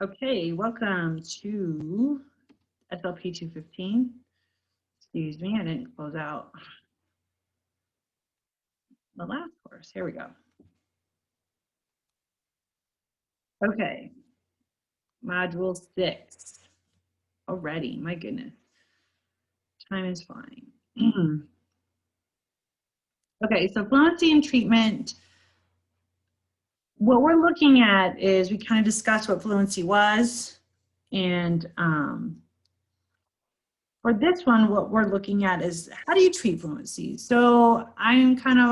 Okay, welcome to SLP215. Excuse me, I didn't close out the last course. Here we go. Okay, module 6 already. My goodness, time is flying. Okay, so fluency and treatment. What we're looking at is we kind of discussed what fluency was, and for this one, what we're looking at is how do you treat fluency? So I'm kind of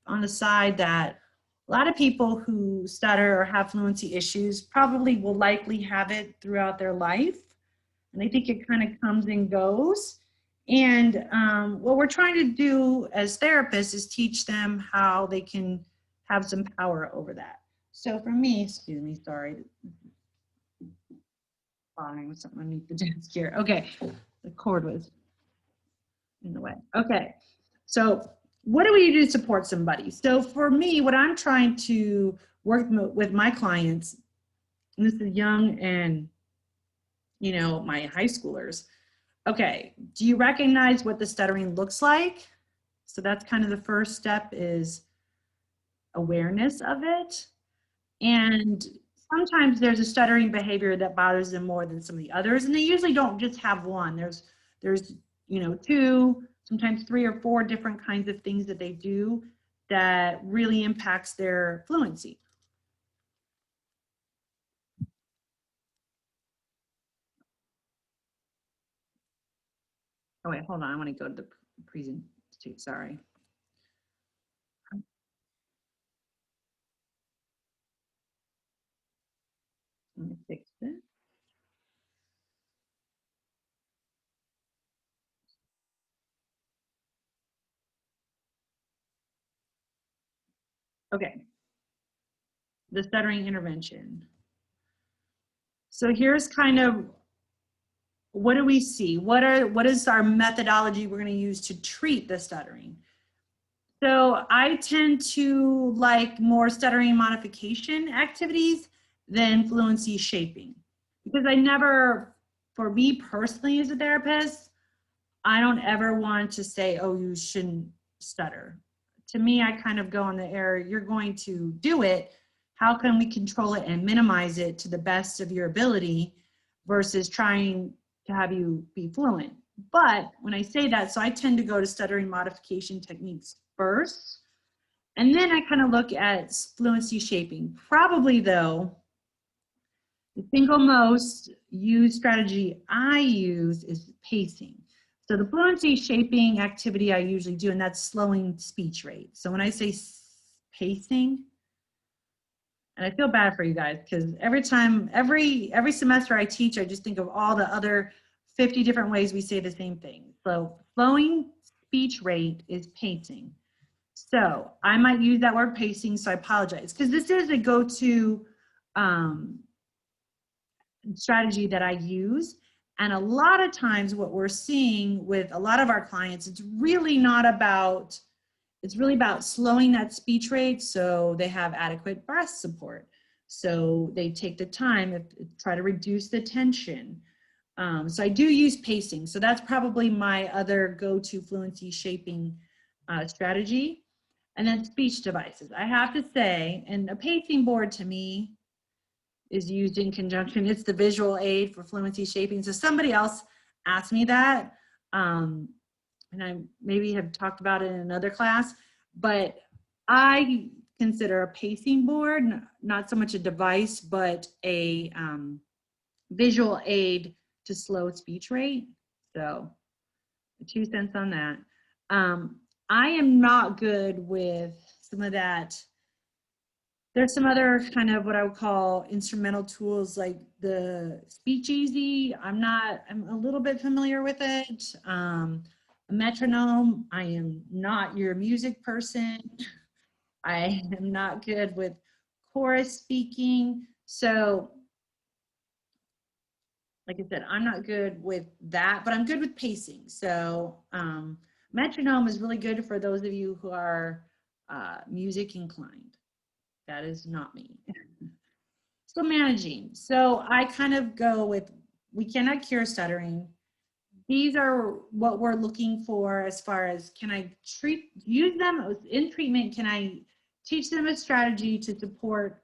on the side that a lot of people who stutter or have fluency issues probably will likely have it throughout their life. And I think it kind of comes and goes. And what we're trying to do as therapists is teach them how they can have some power over that. So for me, excuse me, sorry, falling with something underneath the desk here. Okay, the cord was in the way. Okay, so what do we do to support somebody? So for me, what I'm trying to work with my clients, and this is young and, you know, my high schoolers. Okay, do you recognize what the stuttering looks like? So that's kind of the first step, is awareness of it. And sometimes there's a stuttering behavior that bothers them more than some of the others, and they usually don't just have one. There's you know, 2, sometimes 3 or 4 different kinds of things that they do that really impacts their fluency. Oh wait, hold on, I want to go to the present too, sorry. Let me fix it. Okay, the stuttering intervention. So here's kind of, what do we see? What is our methodology we're going to use to treat the stuttering? So I tend to like more stuttering modification activities than fluency shaping, because I never, for me personally as a therapist, I don't ever want to say, oh, you shouldn't stutter. To me, I kind of go in the area, you're going to do it. How can we control it and minimize it to the best of your ability versus trying to have you be fluent? But when I say that, so I tend to go to stuttering modification techniques first. And then I kind of look at fluency shaping. Probably though, the single most used strategy I use is pacing. So the fluency shaping activity I usually do, and that's slowing speech rate. So when I say pacing, and I feel bad for you guys because every semester I teach, I just think of all the other 50 different ways we say the same thing. So slowing speech rate is pacing. So I might use that word pacing, so I apologize, because this is a go-to strategy that I use. And a lot of times what we're seeing with a lot of our clients, it's really about slowing that speech rate so they have adequate breath support. So they take the time, try to reduce the tension. So I do use pacing. So that's probably my other go-to fluency shaping strategy. And then speech devices. I have to say, and a pacing board to me is used in conjunction. It's the visual aid for fluency shaping. So somebody else asked me that, and I maybe have talked about it in another class, but I consider a pacing board not so much a device, but a visual aid to slow speech rate. So 2 cents on that. I am not good with some of that. There's some other kind of what I would call instrumental tools like the Speech Easy. I'm a little bit familiar with it. A metronome, I am not your music person. I am not good with chorus speaking. So like I said, I'm not good with that, but I'm good with pacing. So metronome is really good for those of you who are music inclined. That is not me. So managing. So I kind of go with, we cannot cure stuttering. These are what we're looking for as far as, can I use them in treatment? Can I teach them a strategy to support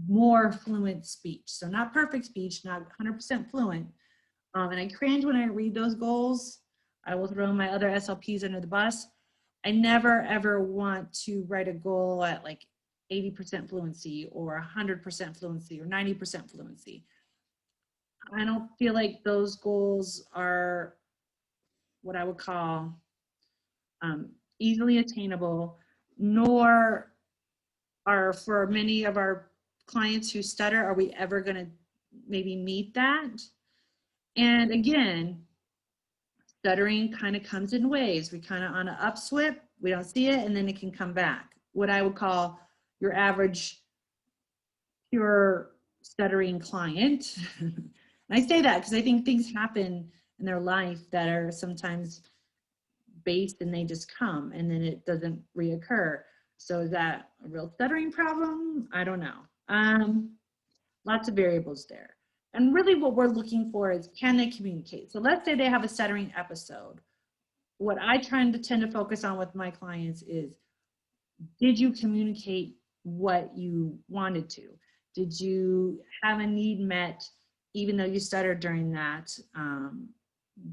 more fluent speech? So not perfect speech, not 100% fluent. And I cringe when I read those goals. I will throw my other SLPs under the bus. I never ever want to write a goal at like 80% fluency or 100% fluency or 90% fluency. I don't feel like those goals are what I would call easily attainable, nor are, for many of our clients who stutter, are we ever going to maybe meet that. And again, stuttering kind of comes in waves. We kind of on an upswip, we don't see it, and then it can come back. What I would call your average pure stuttering client. And I say that because I think things happen in their life that are sometimes based and they just come and then it doesn't reoccur. So is that a real stuttering problem? I don't know. Lots of variables there. And really what we're looking for is, can they communicate? So let's say they have a stuttering episode. What I tend to focus on with my clients is, did you communicate what you wanted to? Did you have a need met even though you stuttered during that,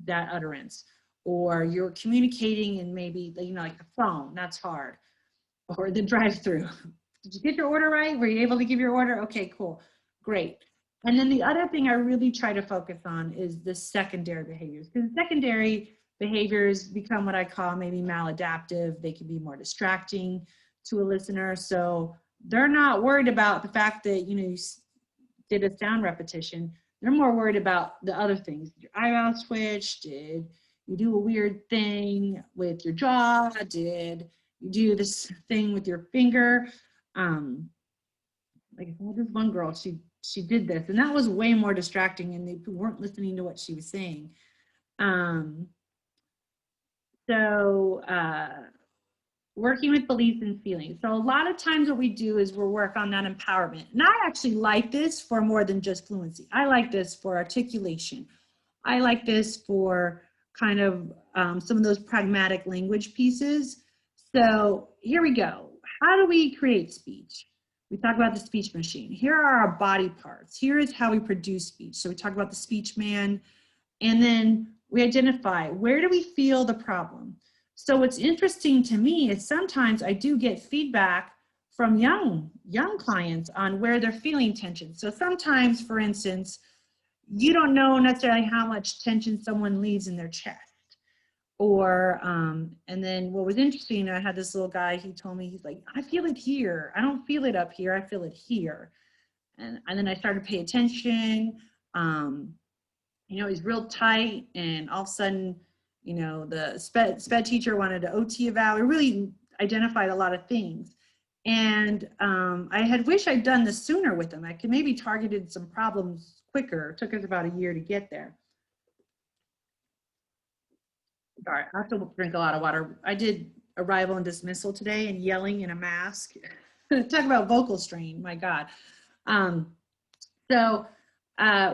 that utterance? Or you're communicating in maybe, you know, like the phone, that's hard. Or the drive-through. Did you get your order right? Were you able to give your order? Okay, cool, great. And then the other thing I really try to focus on is the secondary behaviors, because secondary behaviors become what I call maybe maladaptive. They can be more distracting to a listener. So they're not worried about the fact that, you know, you did a sound repetition. They're more worried about the other things. Did your eyebrow switch? Did you do a weird thing with your jaw? Did you do this thing with your finger? Like, well, this one girl, she did this, and that was way more distracting, and they weren't listening to what she was saying. Working with beliefs and feelings. So a lot of times what we do is we'll work on that empowerment. And I actually like this for more than just fluency. I like this for articulation. I like this for kind of some of those pragmatic language pieces. So here we go. How do we create speech? We talk about the speech machine. Here are our body parts. Here is how we produce speech. So we talk about the speech man, and then we identify, where do we feel the problem? So what's interesting to me is sometimes I do get feedback from young clients on where they're feeling tension. So sometimes, for instance, you don't know necessarily how much tension someone leaves in their chest. Or, and then what was interesting, I had this little guy, he told me, he's like, I feel it here. I don't feel it up here, I feel it here. And then I started to pay attention. You know, he's real tight, and all of a sudden, you know, the sped teacher wanted to OT eval. We really identified a lot of things. And I had wished I'd done this sooner with him. I could maybe targeted some problems quicker. It took us about a year to get there. All right, I have to drink a lot of water. I did arrival and dismissal today and yelling in a mask. Talk about vocal strain, my God.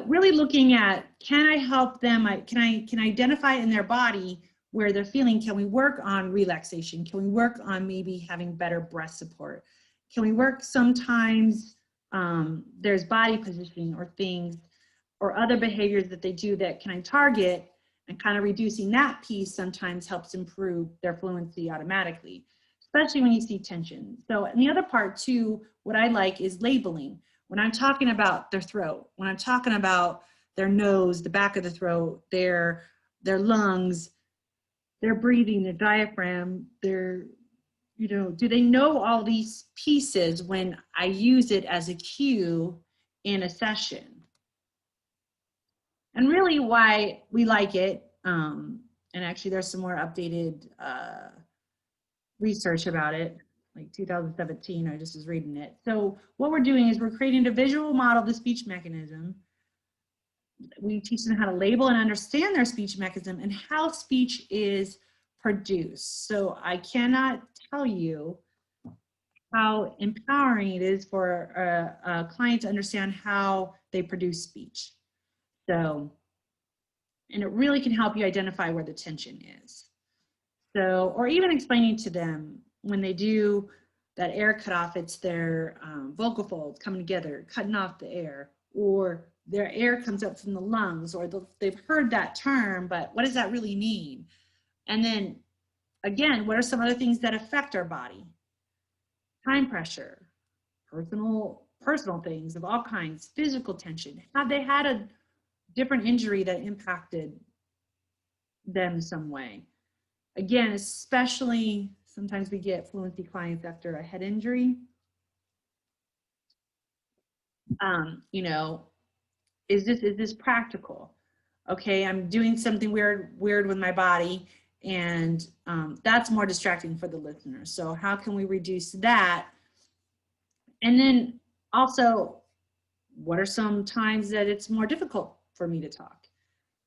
Really looking at, can I help them? Can I identify in their body where they're feeling? Can we work on relaxation? Can we work on maybe having better breath support? Can we work sometimes, there's body positioning or things or other behaviors that they do that can I target, and kind of reducing that piece sometimes helps improve their fluency automatically, especially when you see tension. So, and the other part too, what I like is labeling. When I'm talking about their throat, when I'm talking about their nose, the back of the throat, their lungs, their breathing, their diaphragm, their, you know, do they know all these pieces when I use it as a cue in a session? And really why we like it, and actually there's some more updated research about it, like 2017, I just was reading it. So what we're doing is we're creating a visual model of the speech mechanism. We teach them how to label and understand their speech mechanism and how speech is produced. So I cannot tell you how empowering it is for a client to understand how they produce speech. So, and it really can help you identify where the tension is. So, or even explaining to them when they do that air cutoff, it's their vocal folds coming together, cutting off the air, or their air comes up from the lungs, or they've heard that term, but what does that really mean? And then again, what are some other things that affect our body? Time pressure, personal things of all kinds, physical tension. Have they had a different injury that impacted them some way? Again, especially sometimes we get fluency clients after a head injury. You know, is this practical? Okay, I'm doing something weird with my body, and that's more distracting for the listener. So how can we reduce that? And then also, what are some times that it's more difficult for me to talk?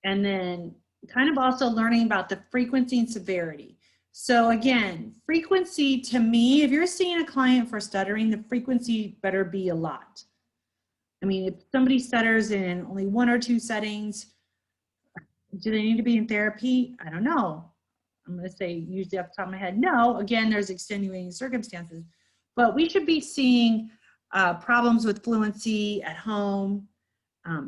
And then kind of also learning about the frequency and severity. So again, frequency to me, if you're seeing a client for stuttering, the frequency better be a lot. I mean, if somebody stutters in only 1 or 2 settings, do they need to be in therapy? I don't know. I'm going to say usually off the top of my head, no. Again, there's extenuating circumstances, but we should be seeing problems with fluency at home,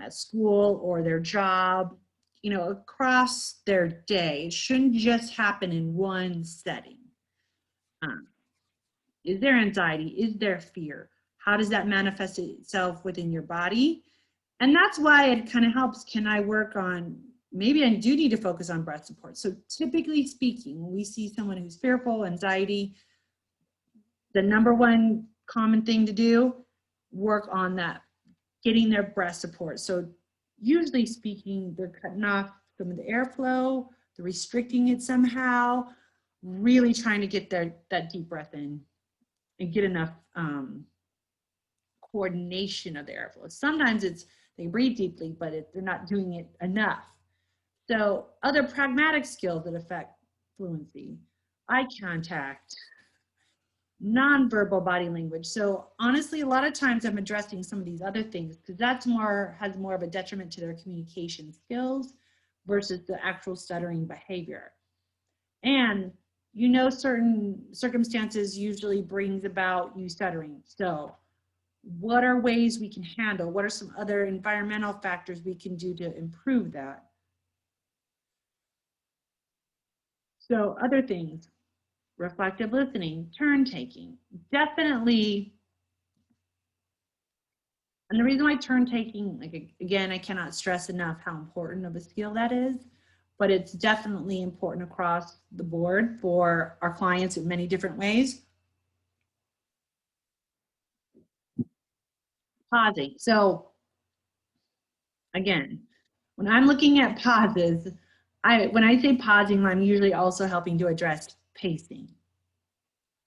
at school, or their job, you know, across their day. It shouldn't just happen in one setting. Is there anxiety? Is there fear? How does that manifest itself within your body? And that's why it kind of helps. Can I work on, maybe I do need to focus on breath support. So typically speaking, when we see someone who's fearful, anxiety, the #1 common thing to do, work on that, getting their breath support. So usually speaking, they're cutting off some of the airflow, they're restricting it somehow, really trying to get that deep breath in and get enough coordination of the airflow. Sometimes they breathe deeply, but they're not doing it enough. So other pragmatic skills that affect fluency, eye contact, nonverbal body language. So honestly, a lot of times I'm addressing some of these other things because that's has more of a detriment to their communication skills versus the actual stuttering behavior. And you know, certain circumstances usually brings about you stuttering. So what are ways we can handle? What are some other environmental factors we can do to improve that? So other things, reflective listening, turn taking, definitely. And the reason why turn taking, like, again, I cannot stress enough how important of a skill that is, but it's definitely important across the board for our clients in many different ways. Pausing. So again, when I'm looking at pauses, when I say pausing, I'm usually also helping to address pacing.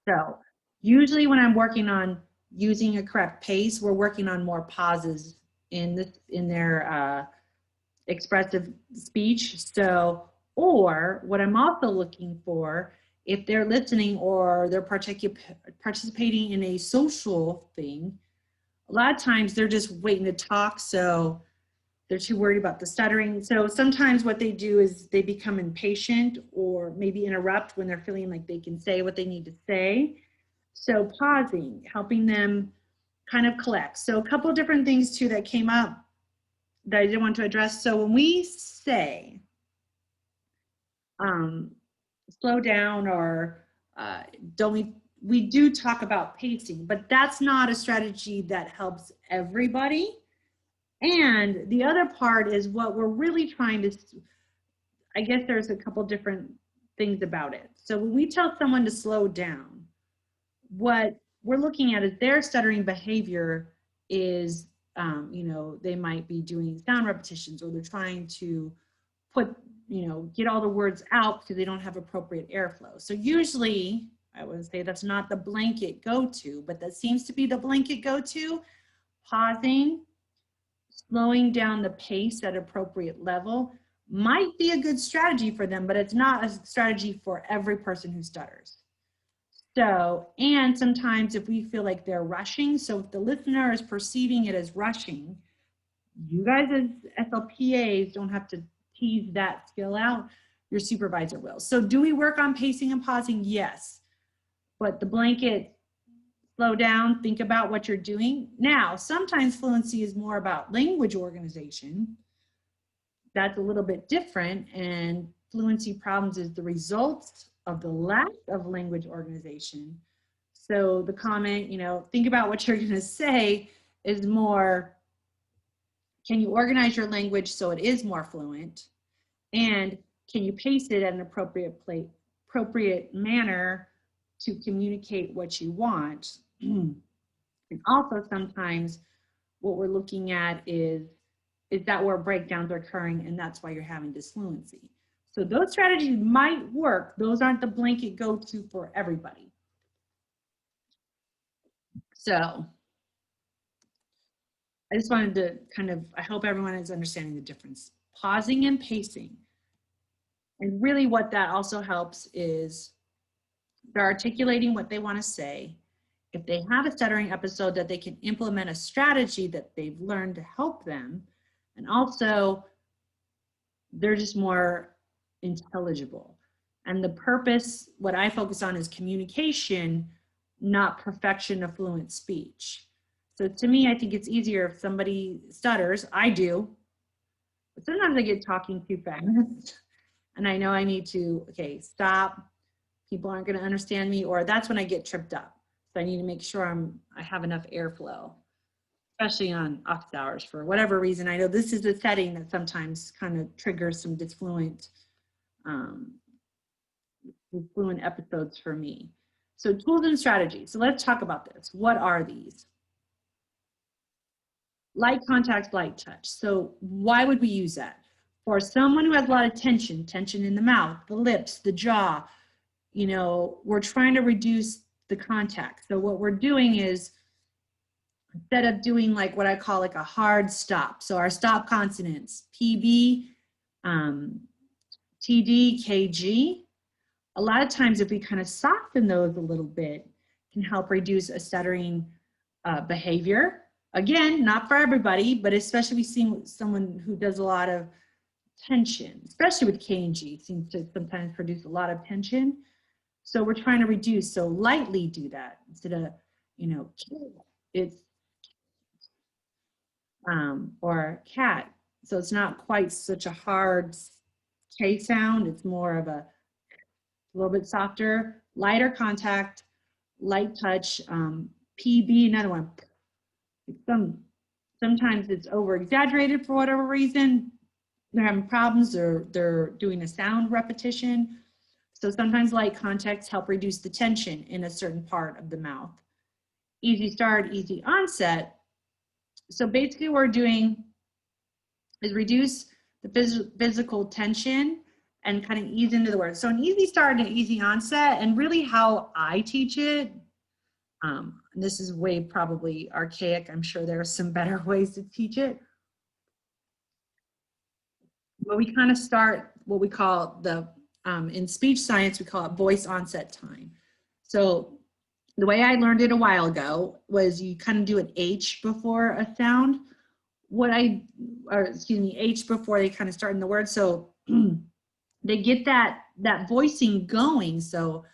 So usually when I'm working on using a correct pace, we're working on more pauses in their expressive speech. So, or what I'm also looking for, if they're listening or they're participating in a social thing, a lot of times they're just waiting to talk. So they're too worried about the stuttering. So sometimes what they do is they become impatient or maybe interrupt when they're feeling like they can say what they need to say. So pausing, helping them kind of collect. So a couple of different things too that came up that I did want to address. So when we say slow down or we do talk about pacing, but that's not a strategy that helps everybody. And the other part is what we're really trying to, I guess there's a couple different things about it. So when we tell someone to slow down, what we're looking at is their stuttering behavior is, you know, they might be doing sound repetitions or they're trying to get all the words out because they don't have appropriate airflow. So usually, I would say that's not the blanket go-to, but that seems to be the blanket go-to. Pausing, slowing down the pace at appropriate level might be a good strategy for them, but it's not a strategy for every person who stutters. So, and sometimes if we feel like they're rushing, so if the listener is perceiving it as rushing, you guys as SLPAs don't have to tease that skill out, your supervisor will. So do we work on pacing and pausing? Yes. But the blanket, slow down, think about what you're doing. Now, sometimes fluency is more about language organization. That's a little bit different, and fluency problems is the result of the lack of language organization. So the comment, you know, think about what you're gonna say is more, can you organize your language so it is more fluent? And can you pace it at an appropriate manner to communicate what you want? And also sometimes what we're looking at is that where breakdowns are occurring, and that's why you're having disfluency. So those strategies might work. Those aren't the blanket go-to for everybody. So I just wanted to kind of, I hope everyone is understanding the difference. Pausing and pacing. And really what that also helps is they're articulating what they want to say. If they have a stuttering episode, that they can implement a strategy that they've learned to help them. And also, they're just more intelligible. And the purpose, what I focus on is communication, not perfection of fluent speech. So to me, I think it's easier if somebody stutters. I do, but sometimes I get talking too fast. And I know I need to, okay, stop. People aren't going to understand me, or that's when I get tripped up. So I need to make sure I have enough airflow, especially on office hours for whatever reason. I know this is a setting that sometimes kind of triggers some disfluent episodes for me. So tools and strategies. So let's talk about this. What are these? Light contact, light touch. So why would we use that? For someone who has a lot of tension in the mouth, the lips, the jaw, you know, we're trying to reduce the contact. So what we're doing is, instead of doing like what I call like a hard stop, so our stop consonants, PB, TD, KG, a lot of times if we kind of soften those a little bit, can help reduce a stuttering behavior. Again, not for everybody, but especially we see someone who does a lot of tension, especially with K and G, seems to sometimes produce a lot of tension. So we're trying to reduce, so lightly do that instead of, you know, it's, or cat. So it's not quite such a hard K sound. It's more of a little bit softer, lighter contact, light touch, PB, another one. Sometimes it's over exaggerated for whatever reason. They're having problems, or they're doing a sound repetition. So sometimes light contacts help reduce the tension in a certain part of the mouth. Easy start, easy onset. So basically what we're doing is reduce the physical tension and kind of ease into the word. So an easy start and an easy onset, and really how I teach it, this is way probably archaic. I'm sure there are some better ways to teach it. But we kind of start what we call the, in speech science, we call it voice onset time. So the way I learned it a while ago was you kind of do an H before a sound. H before they kind of start in the word. So they get that voicing going. So,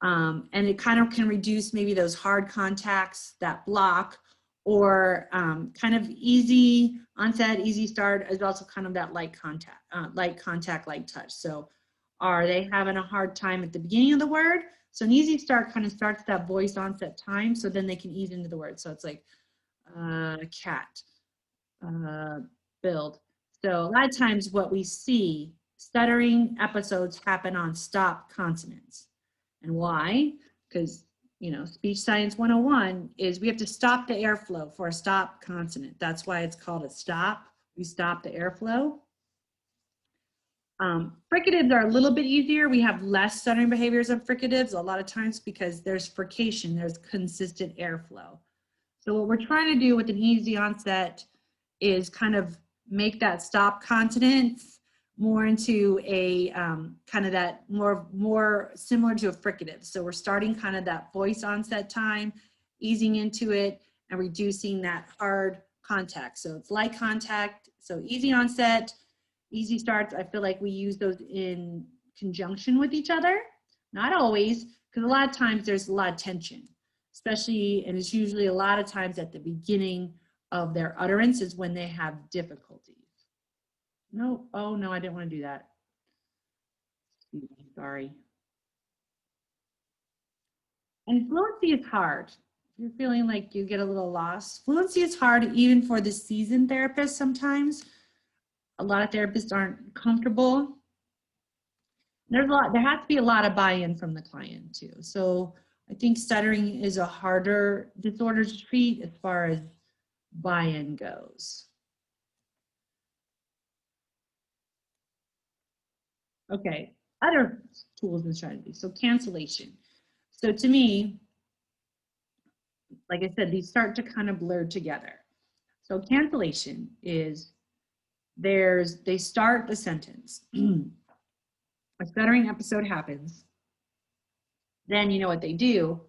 and it kind of can reduce maybe those hard contacts, that block, or kind of easy onset, easy start is also kind of that light contact, light touch. So are they having a hard time at the beginning of the word? So an easy start kind of starts that voice onset time, so then they can ease into the word. So it's like cat, build. So a lot of times what we see, stuttering episodes happen on stop consonants. And why? Because, you know, speech science 101 is we have to stop the airflow for a stop consonant. That's why it's called a stop. We stop the airflow. Fricatives are a little bit easier. We have less stuttering behaviors of fricatives a lot of times because there's frication, there's consistent airflow. So what we're trying to do with an easy onset is kind of make that stop consonants more into a kind of that more similar to a fricative. So we're starting kind of that voice onset time, easing into it, and reducing that hard contact. So it's light contact, so easy onset, easy starts. I feel like we use those in conjunction with each other. Not always, because a lot of times there's a lot of tension, especially, and it's usually a lot of times at the beginning of their utterance is when they have difficulties. No, oh no, I didn't want to do that. Excuse me, sorry. And fluency is hard. If you're feeling like you get a little lost, fluency is hard even for the seasoned therapist sometimes. A lot of therapists aren't comfortable. There has to be a lot of buy-in from the client too. So I think stuttering is a harder disorder to treat as far as buy-in goes. Okay, other tools and strategies. So cancellation. So to me, like I said, these start to kind of blur together. So cancellation is they start the sentence. A stuttering episode happens. Then you know what they do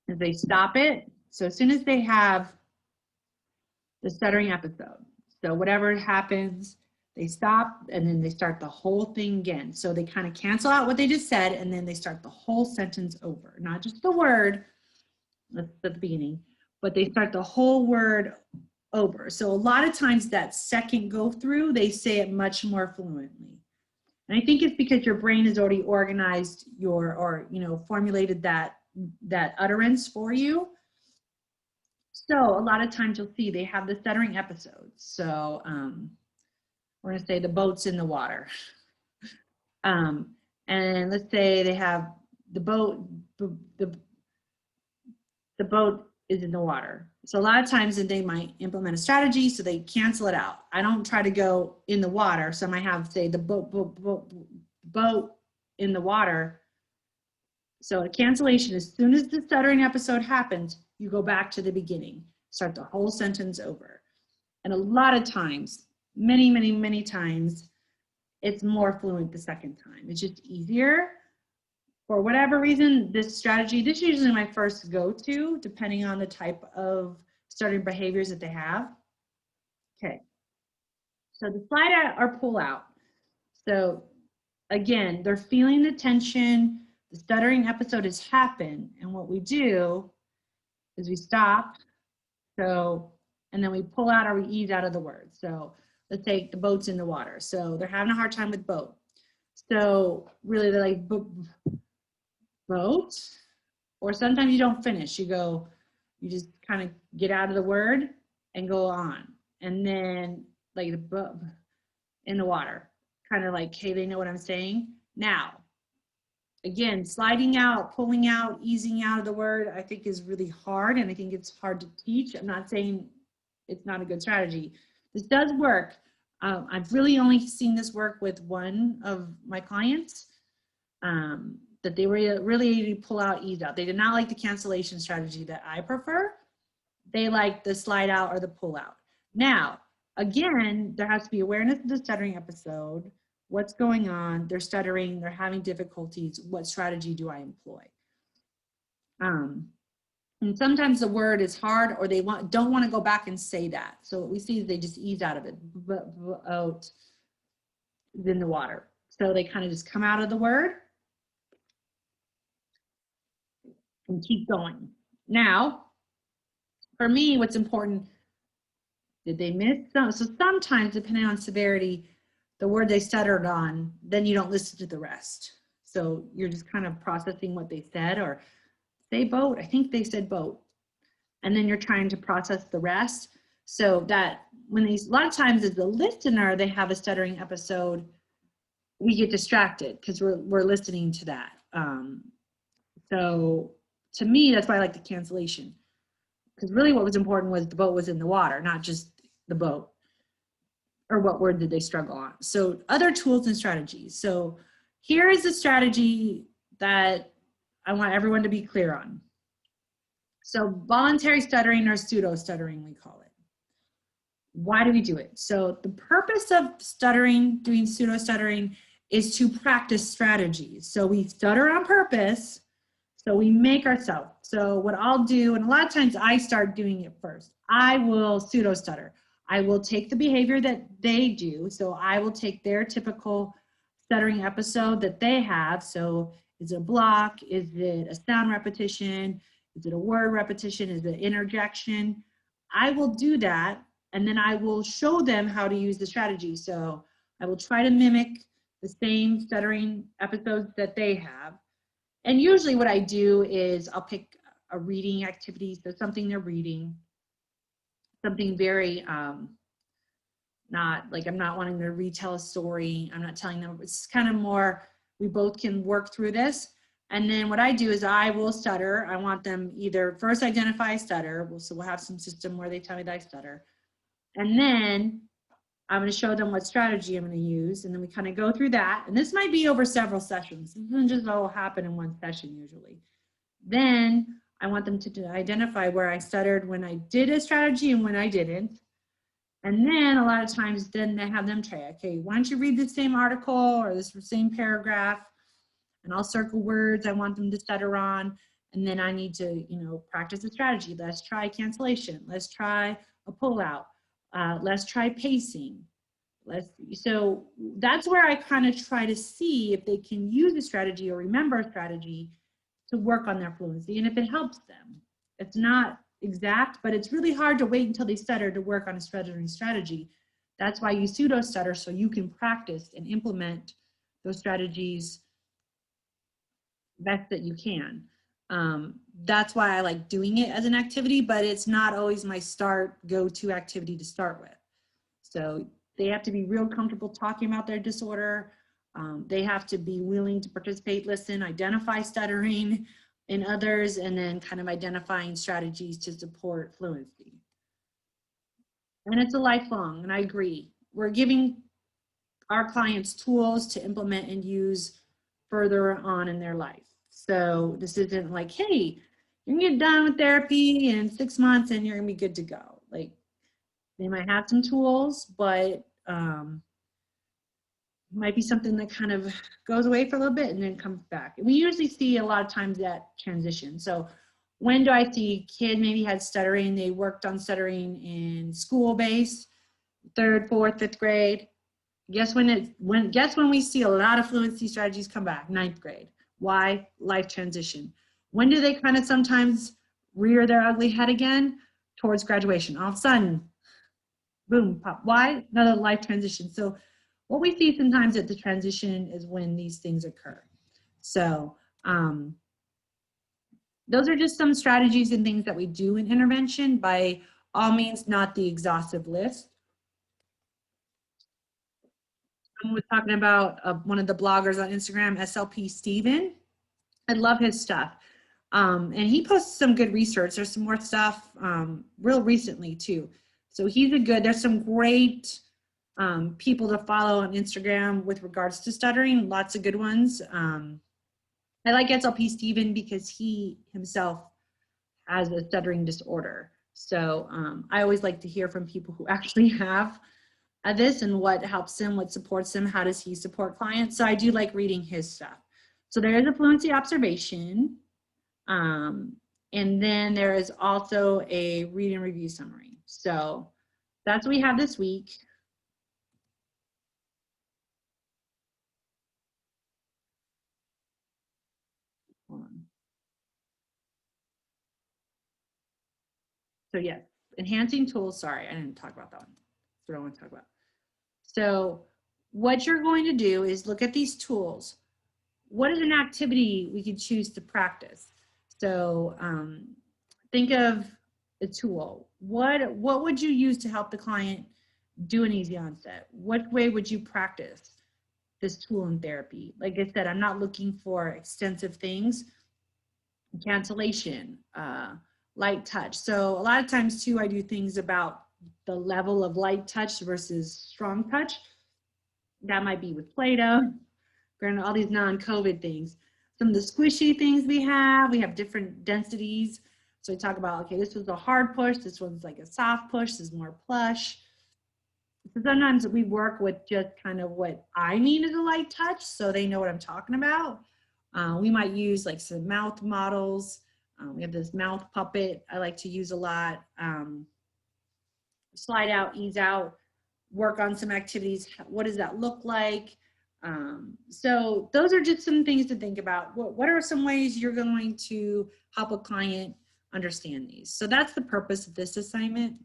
is they stop it. So as soon as they have the stuttering episode, so whatever happens, they stop and then they start the whole thing again. So they kind of cancel out what they just said and then they start the whole sentence over, not just the word at the beginning, but they start the whole word over. So a lot of times that second go through, they say it much more fluently. And I think it's because your brain has already organized formulated that utterance for you. So a lot of times you'll see they have the stuttering episodes. So we're gonna say the boat's in the water. And let's say they have the boat is in the water. So a lot of times they might implement a strategy so they cancel it out. I don't try to go in the water. So I might have say the boat in the water. So a cancellation, as soon as the stuttering episode happens, you go back to the beginning, start the whole sentence over. And a lot of times, many times, it's more fluent the second time. It's just easier. For whatever reason, this strategy, this is usually my first go-to, depending on the type of stuttering behaviors that they have. Okay, so the slide out or pull out. So again, they're feeling the tension, the stuttering episode has happened, and what we do is we stop, and then we pull out or we ease out of the word. So let's take the boat's in the water. So they're having a hard time with boat. So really they're like, boat, or sometimes you don't finish. You just kind of get out of the word and go on. And then like the boat in the water, kind of like, hey, they know what I'm saying. Now, again, sliding out, pulling out, easing out of the word, I think is really hard. And I think it's hard to teach. I'm not saying it's not a good strategy. This does work. I've really only seen this work with one of my clients. That they were really pull out, ease out. They did not like the cancellation strategy that I prefer. They like the slide out or the pull out. Now, again, there has to be awareness of the stuttering episode. What's going on? They're stuttering, they're having difficulties. What strategy do I employ? And sometimes the word is hard or they don't want to go back and say that. So what we see is they just ease out of it. Out in the water. So they kind of just come out of the word and keep going. Now, for me, what's important, did they miss some? So sometimes, depending on severity, the word they stuttered on, then you don't listen to the rest. So you're just kind of processing what they said, or say boat, I think they said boat. And then you're trying to process the rest. So that when a lot of times as the listener, they have a stuttering episode, we get distracted because we're listening to that. So to me, that's why I like the cancellation. Because really what was important was the boat was in the water, not just the boat. Or what word did they struggle on? So other tools and strategies. So here is a strategy that I want everyone to be clear on. So voluntary stuttering or pseudo stuttering, we call it. Why do we do it? So the purpose of stuttering, doing pseudo stuttering, is to practice strategies. So we stutter on purpose. So we make ourselves. So what I'll do, and a lot of times I start doing it first, I will pseudo stutter. I will take the behavior that they do. So I will take their typical stuttering episode that they have. So is it a block? Is it a sound repetition? Is it a word repetition? Is it interjection? I will do that, and then I will show them how to use the strategy. So I will try to mimic the same stuttering episodes that they have. And usually what I do is I'll pick a reading activity, so something they're reading, something very, not like, I'm not wanting to retell a story. I'm not telling them, it's kind of more, we both can work through this. And then what I do is I will stutter. I want them either first identify stutter. So we'll have some system where they tell me that I stutter. And then I'm going to show them what strategy I'm going to use. And then we kind of go through that. And this might be over several sessions. It doesn't just all happen in one session usually. Then I want them to identify where I stuttered when I did a strategy and when I didn't. And then a lot of times then I have them try, okay, why don't you read the same article or this same paragraph, and I'll circle words I want them to stutter on. And then I need to, practice a strategy. Let's try cancellation. Let's try a pullout. Let's try pacing. So that's where I kind of try to see if they can use a strategy or remember a strategy to work on their fluency, and if it helps them. It's not exact, but it's really hard to wait until they stutter to work on a stuttering strategy. That's why you pseudo stutter, so you can practice and implement those strategies best that you can. That's why I like doing it as an activity, but it's not always my go-to activity to start with. So they have to be real comfortable talking about their disorder. They have to be willing to participate, listen, identify stuttering in others, and then kind of identifying strategies to support fluency. And it's a lifelong, and I agree. We're giving our clients tools to implement and use further on in their life. So this isn't like, hey, you're gonna get done with therapy in 6 months and you're gonna be good to go. Like, they might have some tools, but might be something that kind of goes away for a little bit and then comes back. We usually see a lot of times that transition. So when do I see kid maybe had stuttering, they worked on stuttering in school-based, 3rd, 4th, 5th grade. Guess when we see a lot of fluency strategies come back? 9th grade. Why? Life transition. When do they kind of sometimes rear their ugly head again? Towards graduation. All of a sudden, boom, pop. Why? Another life transition. So what we see sometimes at the transition is when these things occur. So those are just some strategies and things that we do in intervention. By all means, not the exhaustive list. Someone was talking about one of the bloggers on Instagram, SLP215. I love his stuff. And he posts some good research. There's some more stuff real recently too. So there's some great people to follow on Instagram with regards to stuttering, lots of good ones. I like SLP215 because he himself has a stuttering disorder. So I always like to hear from people who actually have this and what helps him, what supports him, how does he support clients. So I do like reading his stuff. So there is a fluency observation. And then there is also a read and review summary. So that's what we have this week. So yes, enhancing tools. Sorry, I didn't talk about that one. That's what I want to talk about. So what you're going to do is look at these tools. What is an activity we could choose to practice? So think of a tool. What would you use to help the client do an easy onset? What way would you practice this tool in therapy? Like I said, I'm not looking for extensive things. Cancellation, light touch. So a lot of times too, I do things about the level of light touch versus strong touch. That might be with Play-Doh, granted all these non-COVID things. Some of the squishy things we have different densities. So we talk about, okay, this was a hard push, this one's like a soft push, this is more plush. So sometimes we work with just kind of what I mean as a light touch, so they know what I'm talking about. We might use like some mouth models. We have this mouth puppet I like to use a lot. Slide out, ease out, work on some activities. What does that look like? So those are just some things to think about. What are some ways you're going to help a client understand these? So that's the purpose of this assignment.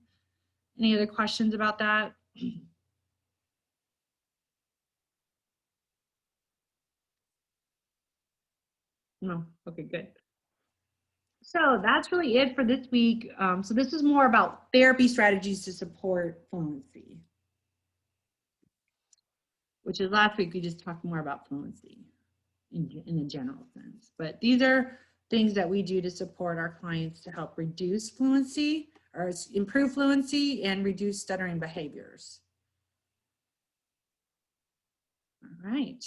Any other questions about that? No, okay, good. So that's really it for this week. So this is more about therapy strategies to support fluency, which is last week we just talked more about fluency in a general sense. But these are things that we do to support our clients to help reduce fluency or improve fluency and reduce stuttering behaviors. All right.